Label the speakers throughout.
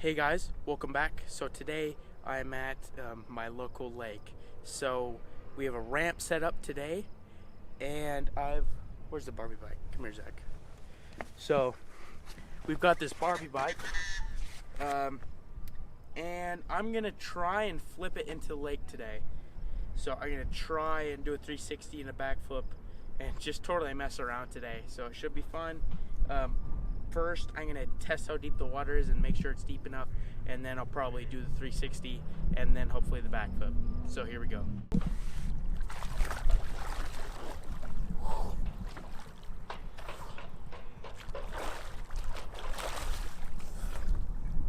Speaker 1: Hey guys, welcome back. So today I'm at my local lake. So we have a ramp set up today, and where's the Barbie bike? Come here, Zach. So we've got this Barbie bike, and I'm gonna try and flip it into the lake today. So I'm gonna try and do a 360 and a backflip and just totally mess around today. So it should be fun. First, I'm gonna test how deep the water is and make sure it's deep enough, and then I'll probably do the 360 and then hopefully the backflip. So here we go.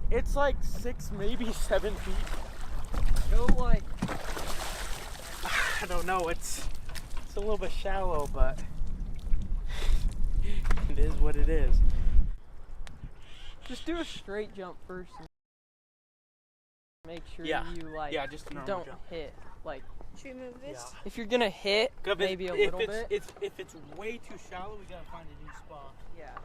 Speaker 1: It's like 6, maybe 7 feet.
Speaker 2: Go like,
Speaker 1: I don't know, it's a little bit shallow, but it is what it is.
Speaker 2: just do a straight jump first. And make sure
Speaker 1: Yeah.
Speaker 2: you like
Speaker 1: Just a normal
Speaker 2: don't
Speaker 1: jump.
Speaker 2: hit. Like,
Speaker 3: Should we move this?
Speaker 2: if you're gonna hit, maybe a little bit.
Speaker 1: If it's way too shallow, we gotta find a new spot.
Speaker 2: Yeah.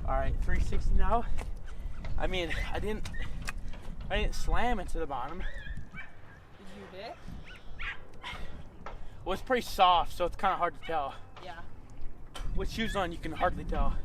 Speaker 1: All right, 360 now. I mean, I didn't slam into the bottom.
Speaker 2: Did you hit?
Speaker 1: Well, it's pretty soft, so it's kind of hard to tell.
Speaker 2: Yeah.
Speaker 1: With shoes on, you can hardly tell.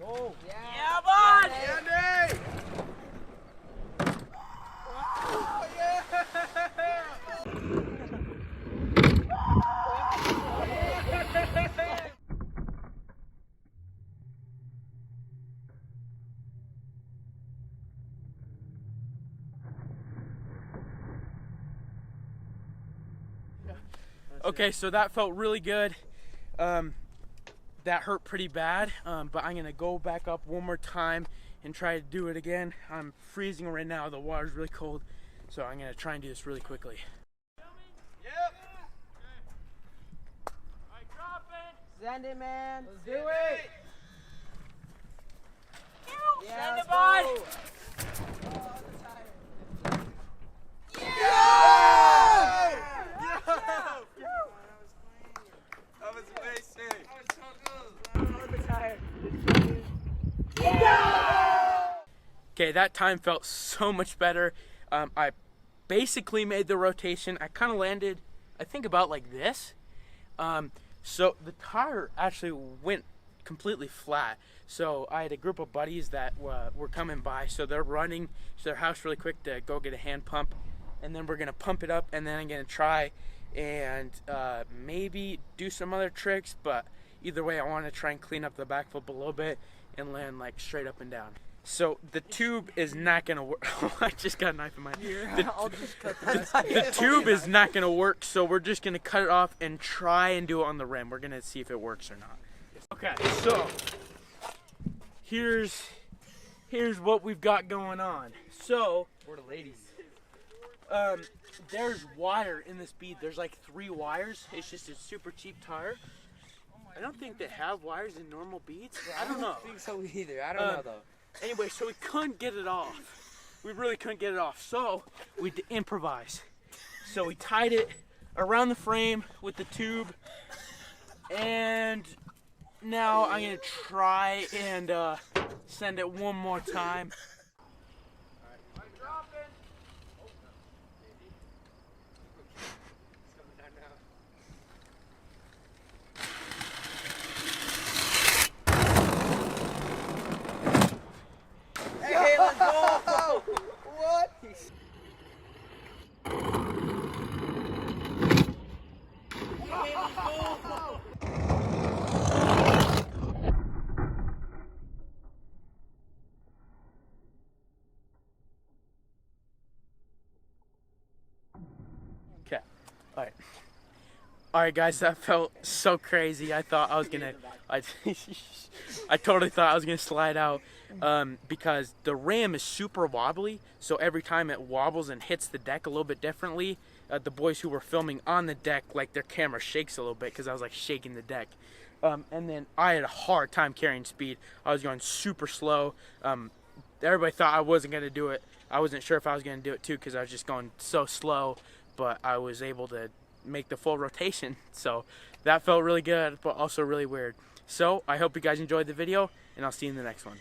Speaker 2: Oh, yeah.
Speaker 1: Yeah, bud!
Speaker 2: Andy!
Speaker 1: Oh, yeah! Okay, so that felt really good. That hurt pretty bad, but I'm gonna go back up one more time and try to do it again. I'm freezing right now, the water's really cold, so I'm gonna try and do this really quickly. Yep. Alright, drop it.
Speaker 2: Send it, man.
Speaker 1: Let's
Speaker 2: do
Speaker 1: do
Speaker 2: it.
Speaker 1: it.
Speaker 2: Yeah,
Speaker 1: Send
Speaker 2: let's
Speaker 1: it, bud.
Speaker 2: go.
Speaker 1: Okay, that time felt so much better. I basically made the rotation. I kind of landed, I think, about like this. So the tire actually went completely flat. So I had a group of buddies that were coming by. So they're running to their house really quick to go get a hand pump. And then we're going to pump it up, and then I'm going to try and maybe do some other tricks. But either way, I want to try and clean up the backflip a little bit and land like straight up and down. So the tube is not gonna work. I just got a knife in my hand.
Speaker 2: I'll just cut
Speaker 1: The tube is not gonna work, so we're just gonna cut it off and try and do it on the rim. We're gonna see if it works or not. Okay, so here's what we've got going on. So
Speaker 2: For the ladies.
Speaker 1: there's wire in this bead. There's like 3 wires. It's just a super cheap tire. I don't think they have wires in normal beads. I don't know.
Speaker 2: I don't think so either. I don't know though.
Speaker 1: Anyway, so we couldn't get it off. We really couldn't get it off. So we had to improvise. So we tied it around the frame with the tube. And now I'm going to try and send it one more time.
Speaker 2: Hey, let's go! What?
Speaker 1: All right, guys, that felt so crazy. I thought I was gonna, I totally thought I was gonna slide out, because the ram is super wobbly. So every time it wobbles and hits the deck a little bit differently, the boys who were filming on the deck, like their camera shakes a little bit because I was like shaking the deck. And then I had a hard time carrying speed. I was going super slow. Everybody thought I wasn't gonna do it. I wasn't sure if I was gonna do it too because I was just going so slow, but I was able to make the full rotation, so that felt really good but also really weird. So I hope you guys enjoyed the video, and I'll see you in the next one.